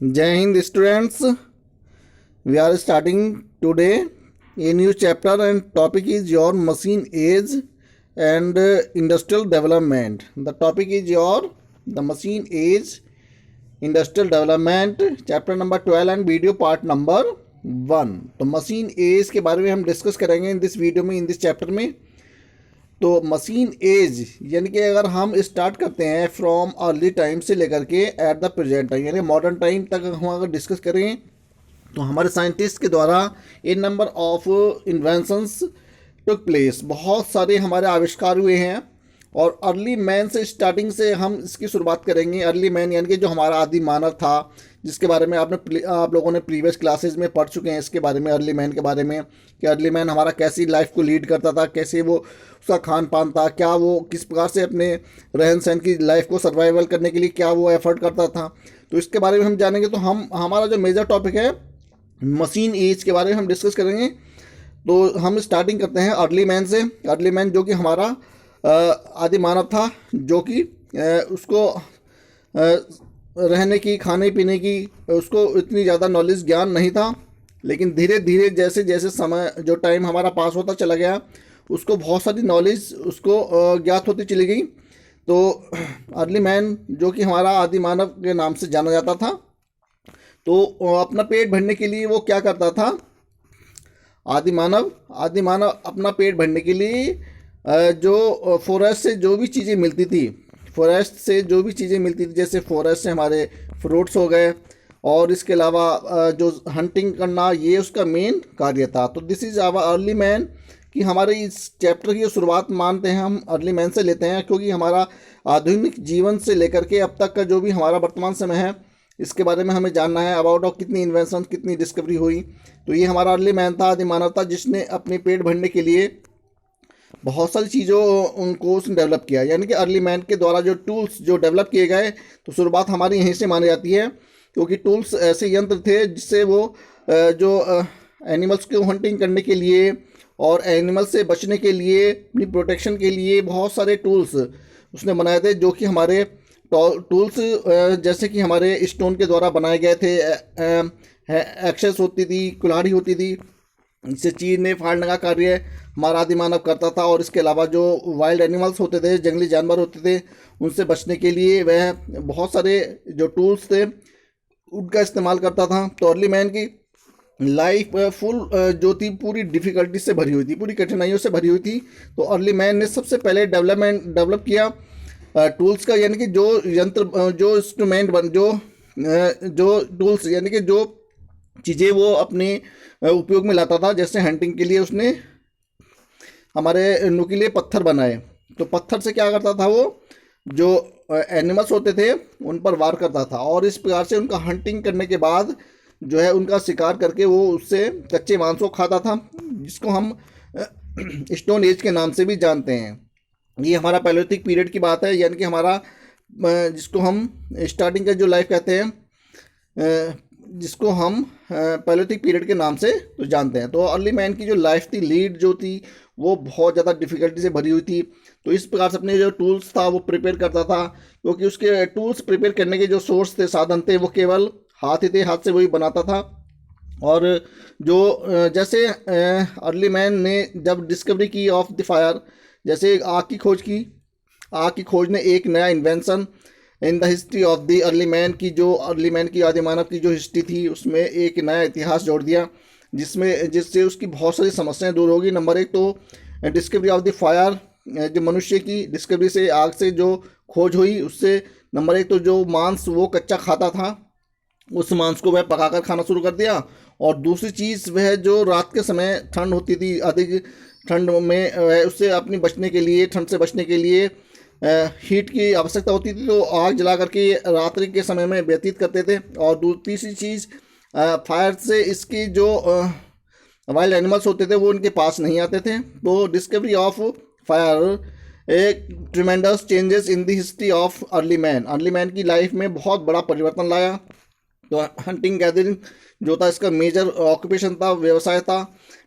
जय हिंद students, we are starting today a new chapter and topic is your machine age and industrial development. The topic is your the machine age industrial development chapter number 12 and video part number 1. तो machine as के बारे में हम discuss करेंगे इन this video में, in this chapter में। तो machine as यानी कि अगर हम स्टार्ट करते हैं फ्रॉम अर्ली टाइम से लेकर के एट द प्रेजेंट टाइम यानी मॉडर्न टाइम तक हम अगर डिस्कस करें तो हमारे साइंटिस्ट के द्वारा a number of inventions took place, बहुत सारे हमारे आविष्कार हुए हैं। और अर्ली मैन से स्टार्टिंग से हम इसकी शुरुआत करेंगे। अर्ली मैन यानी कि जो हमारा आदि मानव था, जिसके बारे में आप लोगों ने प्रीवियस क्लासेस में पढ़ चुके हैं इसके बारे में, अर्ली मैन के बारे में कि अर्ली मैन हमारा कैसी लाइफ को लीड करता था, कैसे वो उसका खान पान था, क्या वो किस प्रकार से अपने रहन सहन की लाइफ को सर्वाइवल करने के लिए क्या वो एफर्ट करता था। तो इसके बारे में हम जानेंगे। तो हमारा जो मेजर टॉपिक है मशीन एज के बारे में हम डिस्कस करेंगे। तो हम स्टार्टिंग करते हैं अर्ली मैन से। अर्ली मैन जो कि हमारा आदि मानव था, जो कि उसको रहने की, खाने पीने की उसको इतनी ज़्यादा नॉलेज ज्ञान नहीं था, लेकिन धीरे धीरे जैसे जैसे समय जो टाइम हमारा पास होता चला गया उसको बहुत सारी नॉलेज उसको ज्ञात होती चली गई। तो अर्ली मैन जो कि हमारा आदि मानव के नाम से जाना जाता था, तो अपना पेट भरने के लिए वो क्या करता था, आदि मानव अपना पेट भरने के लिए जो फॉरेस्ट से जो भी चीज़ें मिलती थी, जैसे फॉरेस्ट से हमारे फ्रूट्स हो गए और इसके अलावा जो हंटिंग करना, ये उसका मेन कार्य था। तो this is our early man कि हमारे इस चैप्टर की शुरुआत मानते हैं हम अर्ली मैन से लेते हैं, क्योंकि हमारा आधुनिक जीवन से लेकर के अब तक का जो भी हमारा वर्तमान समय है इसके बारे में हमें जानना है। अबाउट ऑफ कितनी इन्वेंशन, कितनी डिस्कवरी हुई। तो ये हमारा अर्ली मैन था, आदि मानव था, जिसने अपने पेट भरने के लिए बहुत सारी चीज़ों उनको उसने डेवलप किया। यानी कि अर्ली मैन के द्वारा जो टूल्स जो डेवलप किए गए, तो शुरुआत हमारी यहीं से मानी जाती है, क्योंकि टूल्स ऐसे यंत्र थे जिससे वो जो एनिमल्स को हंटिंग करने के लिए और एनिमल से बचने के लिए, अपनी प्रोटेक्शन के लिए बहुत सारे टूल्स उसने बनाए थे, जो कि हमारे टूल्स जैसे कि हमारे स्टोन के द्वारा बनाए गए थे। एक्सेस होती थी, कुल्हाड़ी होती थी, इससे चीरने फाड़ने का कार्य हमारा आदि मानव करता था। और इसके अलावा जो वाइल्ड एनिमल्स होते थे, जंगली जानवर होते थे, उनसे बचने के लिए वह बहुत सारे जो टूल्स थे उनका इस्तेमाल करता था। तो अर्ली मैन की लाइफ फुल जो थी पूरी डिफ़िकल्टी से भरी हुई थी, पूरी कठिनाइयों से भरी हुई थी। तो अर्ली मैन ने सबसे पहले डेवलप किया टूल्स का, यानी कि जो यंत्र, जो इंस्ट्रूमेंट जो टूल्स यानी कि जो चीज़ें वो अपने उपयोग में लाता था। जैसे हंटिंग के लिए उसने हमारे नुकीले पत्थर बनाए। तो पत्थर से क्या करता था, वो जो एनिमल्स होते थे उन पर वार करता था, और इस प्रकार से उनका हंटिंग करने के बाद जो है उनका शिकार करके वो उससे कच्चे मांस को खाता था, जिसको हम स्टोन एज के नाम से भी जानते हैं। ये हमारा पैलियोलिथिक पीरियड की बात है, यानी कि हमारा जिसको हम स्टार्टिंग का जो लाइफ कहते हैं, जिसको हम पैलियोलिथिक पीरियड के नाम से तो जानते हैं। तो अर्ली मैन की जो लाइफ थी, लीड जो थी, वो बहुत ज़्यादा डिफ़िकल्टी से भरी हुई थी। तो इस प्रकार से अपने जो टूल्स था वो प्रिपेयर करता था, क्योंकि उसके टूल्स प्रिपेयर करने के जो सोर्स थे, साधन थे, वो केवल हाथ ही थे, हाथ से वही बनाता था। और जो जैसे अर्ली मैन ने जब डिस्कवरी की ऑफ द फायर, जैसे आग की खोज ने एक नया invention in the history of the early man की, जो अर्ली मैन की, आदि मानव की जो हिस्ट्री थी उसमें एक नया इतिहास जोड़ दिया, जिससे उसकी बहुत सारी समस्याएं दूर होगी। नंबर 1 तो डिस्कवरी ऑफ द फायर, जो मनुष्य की डिस्कवरी से, आग से जो खोज हुई उससे नंबर 1 तो जो मांस वो कच्चा खाता था, उस मांस को वह पकाकर खाना शुरू कर दिया। और दूसरी चीज़ वह जो रात के समय ठंड होती थी, अधिक ठंड में उससे अपनी बचने के लिए, ठंड से बचने के लिए हीट की आवश्यकता होती थी, तो आग जला करके रात्रि के समय में व्यतीत करते थे। और तीसरी चीज़ फायर से इसकी जो वाइल्ड एनिमल्स होते थे वो उनके पास नहीं आते थे। तो डिस्कवरी ऑफ फायर एक tremendous changes in the history of early man की लाइफ में बहुत बड़ा परिवर्तन लाया। तो हंटिंग गैदरिंग जो था इसका मेजर ऑक्यूपेशन था, व्यवसाय था।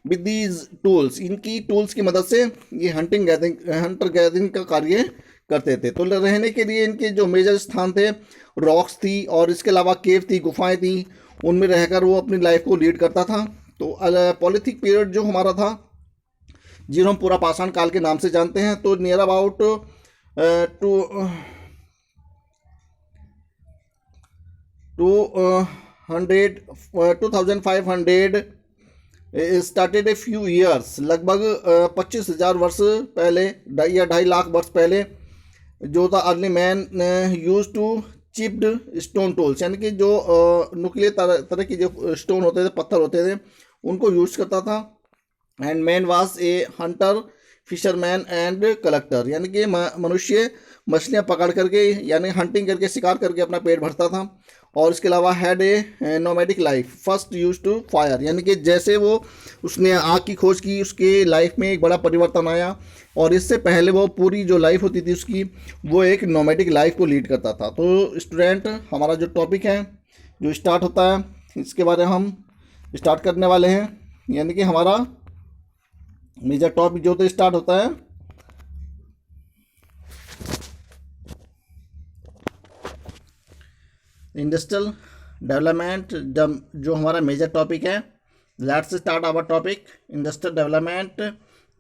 विद दीज टूल्स, इनकी टूल्स की मदद से ये हंटर गैदरिंग का कार्य करते थे। तो रहने के लिए इनके जो मेजर स्थान थे, रॉक्स थी और इसके अलावा केव थी, गुफाएं थी, उनमें रहकर वो अपनी लाइफ को लीड करता था। तो पॉलिथिक पीरियड जो हमारा था, जिन्हें हम पूरा पाषाण काल के नाम से जानते हैं, तो near about to 2500 started a few years, लगभग 25,000 वर्ष पहले या 2.5 लाख वर्ष पहले जो था, early man use to chipped stone tools, यानी कि जो नुकीले तरह की जो स्टोन होते थे, पत्थर होते थे, उनको यूज करता था। And man was a Hunter, fisherman and collector, यानी कि मनुष्य मछलियाँ पकड़ करके यानी हंटिंग करके, शिकार करके अपना पेट भरता था। और इसके अलावा had a nomadic life, first use to fire, यानी कि जैसे वो उसने आग की खोज की, उसके लाइफ में एक बड़ा परिवर्तन आया। और इससे पहले वो पूरी जो लाइफ होती थी उसकी, वो एक नोमैडिक लाइफ को लीड करता था। तो स्टूडेंट, हमारा जो टॉपिक है जो स्टार्ट होता है, इसके बारे में हम स्टार्ट करने वाले हैं। यानी कि हमारा मेजर टॉपिक जो तो स्टार्ट होता है इंडस्ट्रियल डेवलपमेंट, जब जो हमारा मेजर टॉपिक है। Let's start our topic industrial development.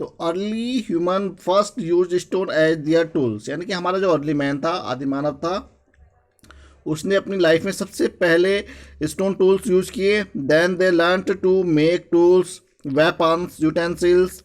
तो early human first use stone age their tools, यानी कि हमारा जो अर्ली मैन था, आदि मानव था, उसने अपनी लाइफ में सबसे पहले स्टोन टूल्स यूज किए। Then they learn to make tools, weapons, utensils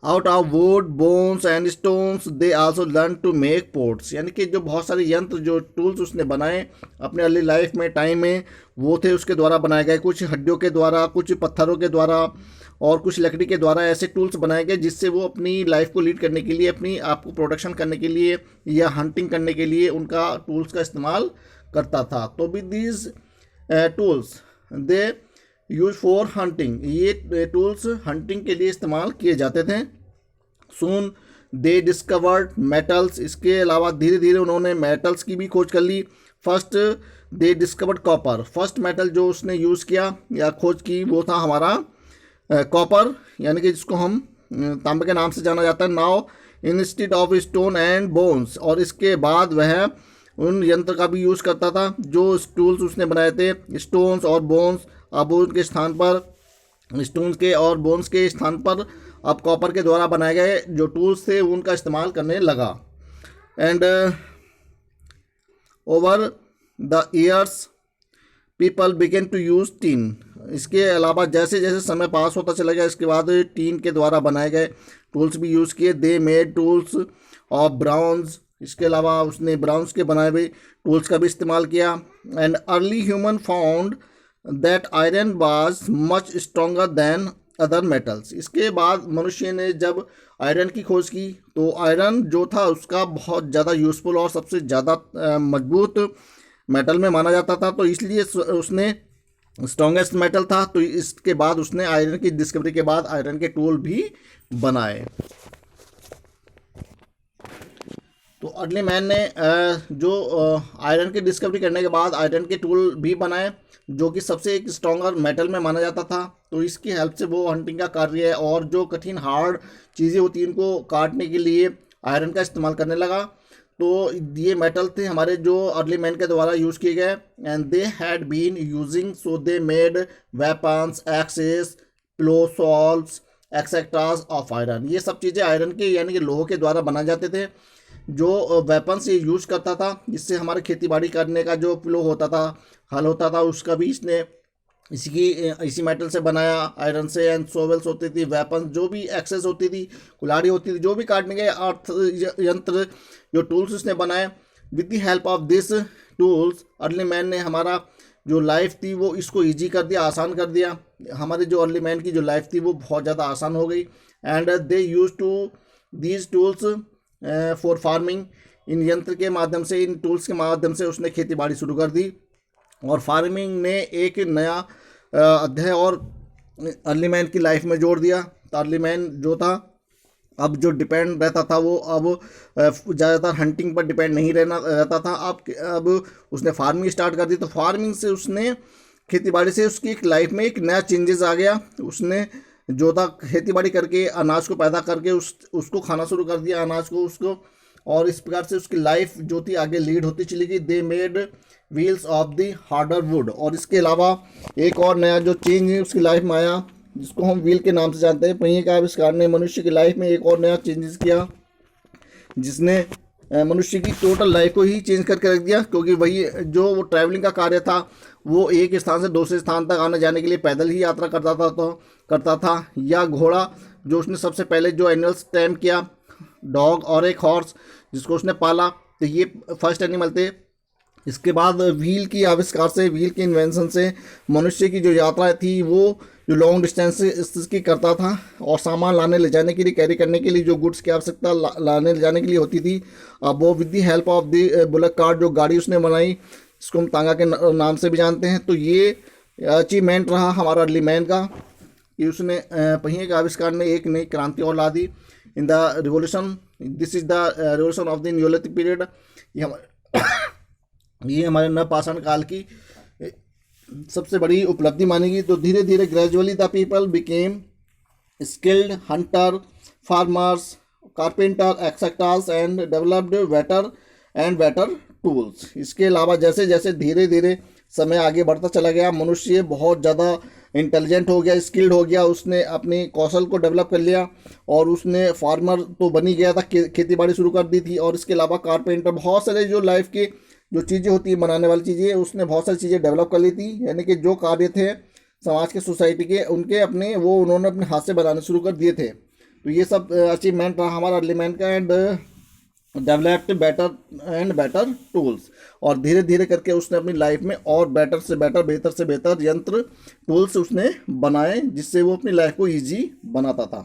out of wood, bones and stones. They also learn to make pots, यानी कि जो बहुत सारे यंत्र, जो टूल्स उसने बनाए अपने अर्ली लाइफ में, टाइम में, वो थे उसके द्वारा बनाए गए। कुछ हड्डियों के द्वारा, कुछ पत्थरों के द्वारा और कुछ लकड़ी के द्वारा ऐसे टूल्स बनाए गए जिससे वो अपनी लाइफ को लीड करने के लिए, अपनी आप को प्रोडक्शन करने के लिए या हंटिंग करने के लिए उनका टूल्स का इस्तेमाल करता था। तो with these tools they use for hunting, ये टूल्स हंटिंग के लिए इस्तेमाल किए जाते थे। सून दे डिस्कवर्ड मेटल्स, इसके अलावा धीरे धीरे उन्होंने मेटल्स की भी खोज कर ली। First they discovered copper, first metal जो उसने यूज़ किया या खोज की वो था हमारा कॉपर, यानी कि जिसको हम तांबे के नाम से जाना जाता है। Now instead of stone and bones, और इसके बाद वह उन यंत्र का भी यूज़ करता था जो टूल्स उसने बनाए थे, स्टोन्स और बोन्स। अब उनके स्थान पर, स्टोन्स के और बोन्स के स्थान पर अब कॉपर के द्वारा बनाए गए जो टूल्स थे उनका इस्तेमाल करने लगा। And over the years people began to use tin, इसके अलावा जैसे जैसे समय पास होता चला गया, इसके बाद टीन के द्वारा बनाए गए टूल्स भी यूज़ किए। They made tools of bronze, इसके अलावा उसने ब्राउन्स के बनाए हुए टूल्स का भी इस्तेमाल किया। And early human found that iron was much stronger than other metals, इसके बाद मनुष्य ने जब आयरन की खोज की तो आयरन जो था उसका बहुत ज़्यादा यूज़फुल और सबसे ज़्यादा मजबूत मेटल में माना जाता था। तो इसलिए उसने स्ट्रॉन्गेस्ट मेटल था, तो इसके बाद उसने आयरन की डिस्कवरी के बाद आयरन के टूल भी बनाए। तो अर्ली मैन ने जो आयरन की डिस्कवरी करने के बाद आयरन के टूल भी बनाए जो कि सबसे एक स्ट्रॉन्गर मेटल में माना जाता था। तो इसकी हेल्प से वो हंटिंग का कार्य और जो कठिन हार्ड चीज़ें होती हैं उनको काटने के लिए आयरन का इस्तेमाल करने लगा। तो ये मेटल थे हमारे जो अर्ली मैन के द्वारा यूज़ किए गए। And they had been using, so they made weapons, axes, plough, solves, etcetera of iron. ये सब चीज़ें आयरन के यानी कि लोहे के द्वारा बनाए जाते थे जो वेपन्स ये यूज़ करता था, जिससे हमारे खेती बाड़ी करने का जो प्लो होता था, हल होता था, उसका भी इसने इसी मेटल से बनाया, आयरन से। एंड सोवेल्स होती थी, वेपन जो भी एक्सेस होती थी, कुल्हाड़ी होती थी, जो भी काटने के अर्थ यंत्र जो टूल्स उसने बनाए। With the help of this tools early man ने हमारा जो लाइफ थी वो इसको ईजी कर दिया, आसान कर दिया। हमारे जो अर्ली मैन की जो लाइफ थी वो बहुत ज़्यादा आसान हो गई। And they use to these tools for farming, इन यंत्र के माध्यम से, इन टूल्स के माध्यम से उसने खेती बाड़ी शुरू कर दी और फार्मिंग ने एक नया अध्याय और अर्ली मैन की लाइफ में जोड़ दिया। तो अर्ली मैन जो था अब जो डिपेंड रहता था वो अब ज़्यादातर हंटिंग पर डिपेंड नहीं रहता था। अब उसने फार्मिंग स्टार्ट कर दी। तो फार्मिंग से उसने खेती बाड़ी से उसकी एक लाइफ में एक नया चेंजेस आ गया। उसने जो था खेती बाड़ी करके अनाज को पैदा करके उसको खाना शुरू कर दिया, अनाज को उसको। और इस प्रकार से उसकी लाइफ जो थी आगे लीड होती चली गई। They made wheels of the harder would. और इसके अलावा एक और नया जो चेंज है उसकी लाइफ में आया, जिसको हम व्हील के नाम से जानते हैं। पहिए का आविष्कार ने मनुष्य की लाइफ में एक और नया चेंजेस किया, जिसने मनुष्य की टोटल लाइफ को ही चेंज करके रख दिया। क्योंकि वही जो वो ट्रैवलिंग का कार्य था, वो एक स्थान से दूसरे स्थान तक आने जाने के लिए पैदल ही यात्रा करता था या घोड़ा, जो उसने सबसे पहले जो एनिमल्स टैम किया, डॉग और एक हॉर्स जिसको उसने पाला, तो ये फर्स्ट एनिमल थे। इसके बाद व्हील की आविष्कार से, व्हील की इन्वेंशन से मनुष्य की जो यात्रा थी वो जो लॉन्ग डिस्टेंस की करता था और सामान लाने ले जाने के लिए, कैरी करने के लिए जो गुड्स की आवश्यकता लाने ले जाने के लिए होती थी, अब वो with the help of the bullock cart जो गाड़ी उसने बनाई, इसको हम तांगा के नाम से भी जानते हैं। तो ये अचीवमेंट रहा हमारा अर्ली मैन का कि उसने पहिए के आविष्कार ने एक नई क्रांति और ला दी in the revolution. This is the revolution of the neolithic period. ये हमारे नवपाषाण काल की सबसे बड़ी उपलब्धि मानेगी। तो धीरे धीरे gradually the people became skilled Hunter, farmers, carpenter, etceteras and developed better tools. इसके अलावा जैसे जैसे धीरे धीरे समय आगे बढ़ता चला गया, मनुष्य बहुत ज़्यादा इंटेलिजेंट हो गया, स्किल्ड हो गया, उसने अपने कौशल को डेवलप कर लिया और उसने फार्मर तो बन ही गया था, खेती बाड़ी शुरू कर दी थी। और इसके अलावा कारपेंटर, बहुत सारे जो लाइफ के जो चीज़ें होती है, बनाने वाली चीज़ें, उसने बहुत सारी चीज़ें डेवलप कर ली थी। यानी कि जो कार्य थे समाज के, सोसाइटी के, उनके अपने वो उन्होंने अपने हाथ से बनाने शुरू कर दिए थे। तो ये सब अचीवमेंट रहा हमारा अर्ली मैन का। And developed better tools. और धीरे धीरे करके उसने अपनी लाइफ में और बेटर से बेहतर यंत्र, टूल्स उसने बनाए, जिससे वो अपनी लाइफ को ईजी बनाता था।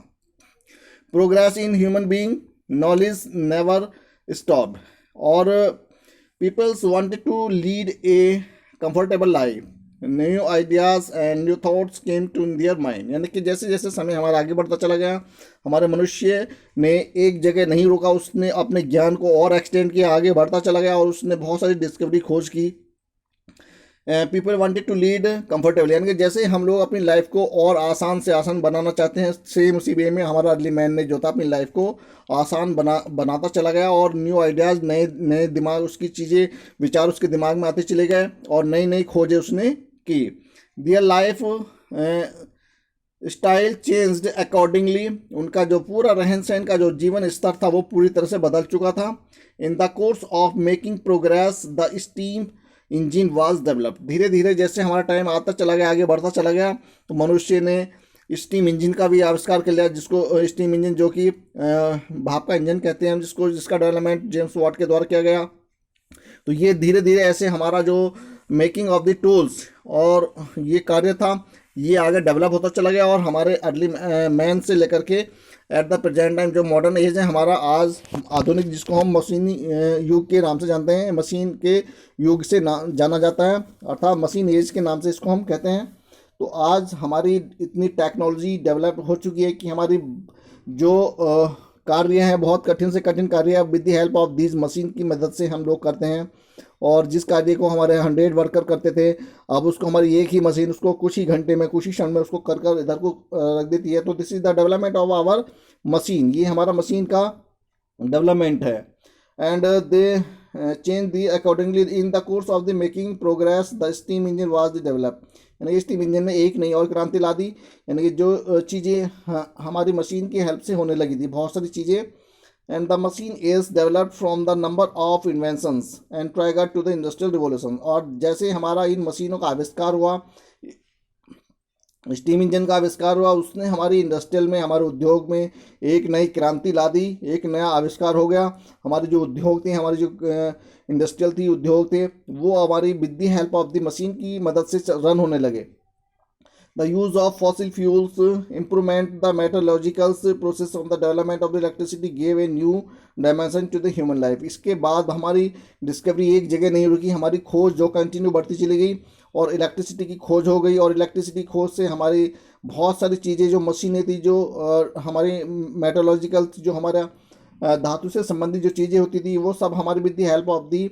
Progress in human being, knowledge never stop. और peoples wanted to lead a comfortable life, new ideas and new thoughts came to their mind. यानी कि जैसे जैसे समय हमारा आगे बढ़ता चला गया, हमारे मनुष्य ने एक जगह नहीं रुका, उसने अपने ज्ञान को और एक्सटेंड किया, आगे बढ़ता चला गया और उसने बहुत सारी डिस्कवरी खोज की। People wanted to lead comfortable, यानी कि जैसे हम लोग अपनी लाइफ को और आसान से आसान बनाना चाहते हैं, सेम उसी वे में हमारा अर्ली मैन ने जो था अपनी लाइफ को आसान बनाता चला गया और न्यू आइडियाज़, नए नए दिमाग, उसकी चीज़ें, विचार उसके दिमाग में आते चले गए और नई नई खोजें उसने की। Their life style changed accordingly. उनका जो पूरा रहन सहन का जो जीवन स्तर था वो पूरी तरह से बदल चुका था। इन the course of making progress the steam engine was develop. धीरे धीरे जैसे हमारा टाइम आता चला गया, आगे बढ़ता चला गया, तो मनुष्य ने स्टीम इंजन का भी आविष्कार कर लिया, जिसको स्टीम इंजन जो कि भाप का इंजन कहते हैं, जिसका डेवलपमेंट जेम्स वाट के द्वारा किया गया। तो ये धीरे धीरे ऐसे हमारा जो मेकिंग ऑफ द टूल्स और ये कार्य था, ये आगे डेवलप होता चला गया और हमारे अर्ली मैन से लेकर के एट द प्रेजेंट टाइम जो मॉडर्न एज है हमारा, आज आधुनिक, जिसको हम मशीनी युग के नाम से जानते हैं, मशीन के युग से जाना जाता है, अर्थात मशीन एज के नाम से इसको हम कहते हैं। तो आज हमारी इतनी टेक्नोलॉजी डेवलप हो चुकी है कि हमारी जो कार्य हैं, बहुत कठिन से कठिन कार्य है, with the help of this machine की मदद से हम लोग करते हैं। और जिस कार्य को हमारे 100 वर्कर करते थे, अब उसको हमारी एक ही मशीन उसको कुछ ही घंटे में, कुछ ही क्षण में उसको कर इधर को रख देती है। तो this is the development of our machine, ये हमारा मशीन का डेवलपमेंट है। And they change the accordingly in the course of the making progress the steam engine was the develop. यानी स्टीम इंजन ने एक नई और क्रांति ला दी। यानी कि जो चीज़ें हमारी मशीन की हेल्प से होने लगी थी, बहुत सारी चीज़ें। And the machine is developed from the number of inventions and triggered to the industrial revolution। और जैसे हमारा इन मशीनों का आविष्कार हुआ, स्टीम इंजन का आविष्कार हुआ, उसने हमारी इंडस्ट्रियल में, हमारे उद्योग में एक नई क्रांति ला दी, एक नया आविष्कार हो गया। हमारे जो उद्योग थे, हमारी जो इंडस्ट्रियल थी, उद्योग थे, वो हमारी with the help of the machine की मदद से रन होने लगे। The use of fossil fuels, improvement the metallurgical process of the development of the electricity gave a new dimension to the human life। इसके बाद हमारी डिस्कवरी एक जगह नहीं रुकी, हमारी खोज जो कंटिन्यू बढ़ती चली गई और इलेक्ट्रिसिटी की खोज हो गई। और इलेक्ट्रिसिटी खोज से हमारी बहुत सारी चीज़ें, जो मशीनें थी, जो हमारी मेटलॉजिकल, जो हमारा धातु से संबंधित जो चीज़ें होती थी, वो सब हमारी with the help of the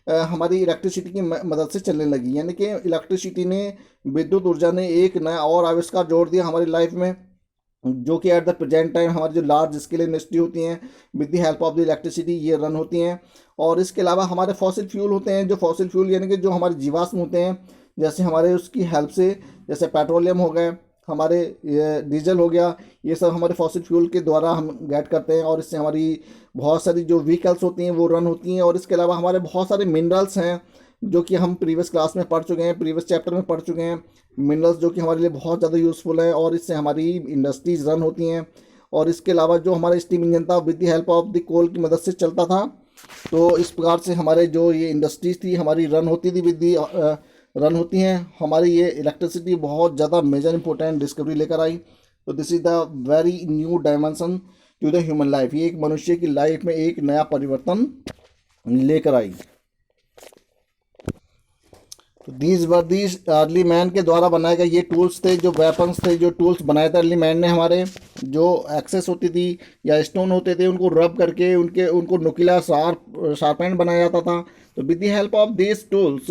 हमारी इलेक्ट्रिसिटी की मदद से चलने लगी। यानी कि इलेक्ट्रिसिटी ने, विद्युत ऊर्जा ने एक नया और आविष्कार जोड़ दिया हमारी लाइफ में। जो कि एट द प्रेजेंट टाइम हमारी जो लार्ज स्केल इंडस्ट्री होती हैं with the help of the electricity ये रन होती हैं। और इसके अलावा हमारे फॉसिल फ्यूल होते हैं, जो फॉसिल फ्यूल यानी कि जो हमारे जीवाश्म होते हैं, जैसे हमारे उसकी हेल्प से, जैसे पेट्रोलियम हो गए, हमारे ये डीजल हो गया, ये सब हमारे फॉसिल फ्यूल के द्वारा हम गेट करते हैं। और इससे हमारी बहुत सारी जो व्हीकल्स होती हैं वो रन होती हैं। और इसके अलावा हमारे बहुत सारे मिनरल्स हैं जो कि हम प्रीवियस क्लास में पढ़ चुके हैं, प्रीवियस चैप्टर में पढ़ चुके हैं, मिनरल्स जो कि हमारे लिए बहुत ज़्यादा यूज़फुल है और इससे हमारी इंडस्ट्रीज रन होती हैं। और इसके अलावा जो हमारा स्टीम इंजन था with the help of the coal की मदद से चलता था। तो इस प्रकार से हमारे जो ये इंडस्ट्रीज थी हमारी रन होती थी रन होती हैं। हमारी ये इलेक्ट्रिसिटी बहुत ज़्यादा मेजर इंपॉर्टेंट डिस्कवरी लेकर आई। तो this is the very new dimension to the human life. ये एक मनुष्य की लाइफ में एक नया परिवर्तन लेकर आई। These were these early man के द्वारा बनाए गए ये टूल्स थे, जो वेपन्स थे, जो टूल्स बनाए थे अर्ली मैन ने। हमारे जो एक्सेस होती थी या स्टोन होते थे उनको रब करके उनको नुकीला शार्पेंड बनाया जाता था। तो with the help of this tools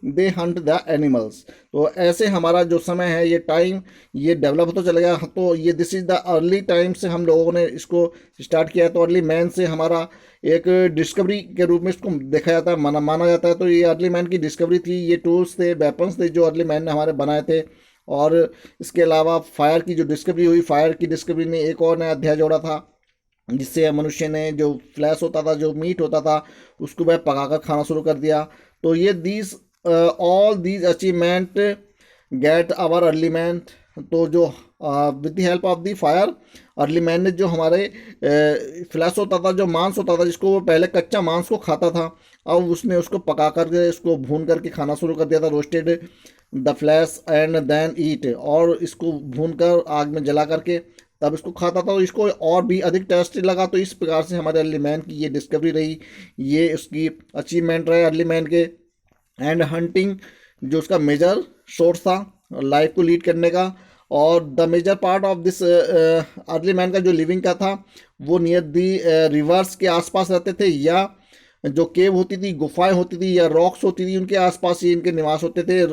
they Hunt the animals. तो ऐसे हमारा जो समय है, ये टाइम, ये डेवलप होता चला गया। तो ये this is the early time से हम लोगों ने इसको स्टार्ट किया। तो अर्ली मैन से हमारा एक डिस्कवरी के रूप में इसको देखा जाता है, माना जाता है। तो ये अर्ली मैन की डिस्कवरी थी, ये टूल्स थे, वेपन्स थे जो अर्ली मैन ने हमारे बनाए थे। और इसके अलावा फायर की जो डिस्कवरी हुई, फायर की डिस्कवरी ने एक और नया अध्याय जोड़ा था, जिससे मनुष्य ने जो फ्लैश होता था, जो मीट होता था, उसको वह पकाकर खाना शुरू कर दिया। तो ये these all these achievement get our early man. तो जो with the help of the fire early man ने जो हमारे फ्लैश होता था, जो मांस होता था, जिसको वो पहले कच्चा मांस को खाता था, अब उसने उसको पका करके उसको भून करके खाना शुरू कर दिया था। Roasted the flesh and then eat. और इसको भून कर आग में जला करके तब इसको खाता था, तो इसको और भी अधिक टेस्टी लगा। तो इस प्रकार से हमारे अर्ली मैन की ये डिस्कवरी रही, ये उसकी अचीवमेंट रहे अर्ली मैन के। एंड हंटिंग जो उसका मेजर सोर्स था लाइफ को लीड करने का। और the major part of this early man का जो लिविंग का था वो नियर दी रिवर्स के आसपास रहते थे, या जो केव होती थी, गुफाएं होती थी, या रॉक्स होती थी, उनके आसपास ही इनके निवास होते थे।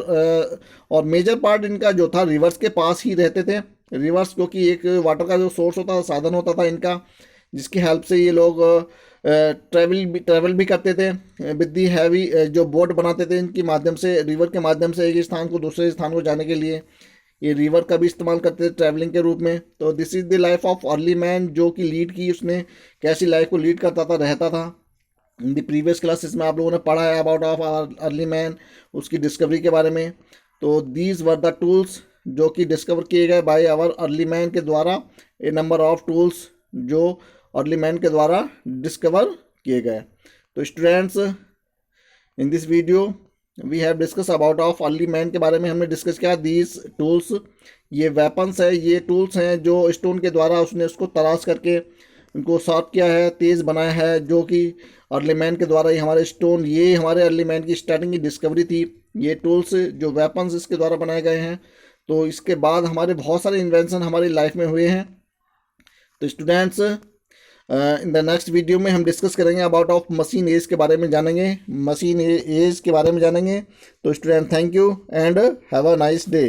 और मेजर पार्ट इनका जो था रिवर्स के पास ही रहते थे। रिवर्स क्योंकि एक वाटर का जो सोर्स होता था, साधन होता था इनका, जिसकी हेल्प से ये लोग ट्रैवल भी करते थे विद दी हैवी, जो बोट बनाते थे इनके माध्यम से, रिवर के माध्यम से एक स्थान को दूसरे स्थान को जाने के लिए ये रिवर का भी इस्तेमाल करते थे ट्रैवलिंग के रूप में। तो this is the life of early man, जो कि लीड की उसने, कैसी लाइफ को लीड करता था, रहता था। इन द प्रीवियस क्लासेस में आप लोगों ने पढ़ा है अबाउट ऑफ अर्ली मैन, उसकी डिस्कवरी के बारे में। तो दीज वर द टूल्स जो कि डिस्कवर किए गए बाय आवर अर्ली मैन के द्वारा, ए नंबर ऑफ टूल्स जो अर्ली मैन के द्वारा डिस्कवर किए गए। तो students, in this video we have discuss about of early man के बारे में हमने डिस्कस किया। दीज टूल्स, ये वेपन्स है, ये टूल्स हैं जो स्टोन के द्वारा उसने उसको तराश करके उनको शार्प किया है, तेज़ बनाया है, जो कि अर्ली मैन के द्वारा ही हमारे स्टोन, ये हमारे अर्ली मैन की स्टार्टिंग की डिस्कवरी थी। ये टूल्स जो वेपन्स इसके द्वारा बनाए गए हैं। तो इसके बाद हमारे बहुत सारे इन्वेंशन हमारी लाइफ में हुए हैं। तो students, in the next video में हम डिस्कस करेंगे अबाउट ऑफ मशीन एज के बारे में जानेंगे, मशीन एज के बारे में जानेंगे। तो student, thank you and have a nice day.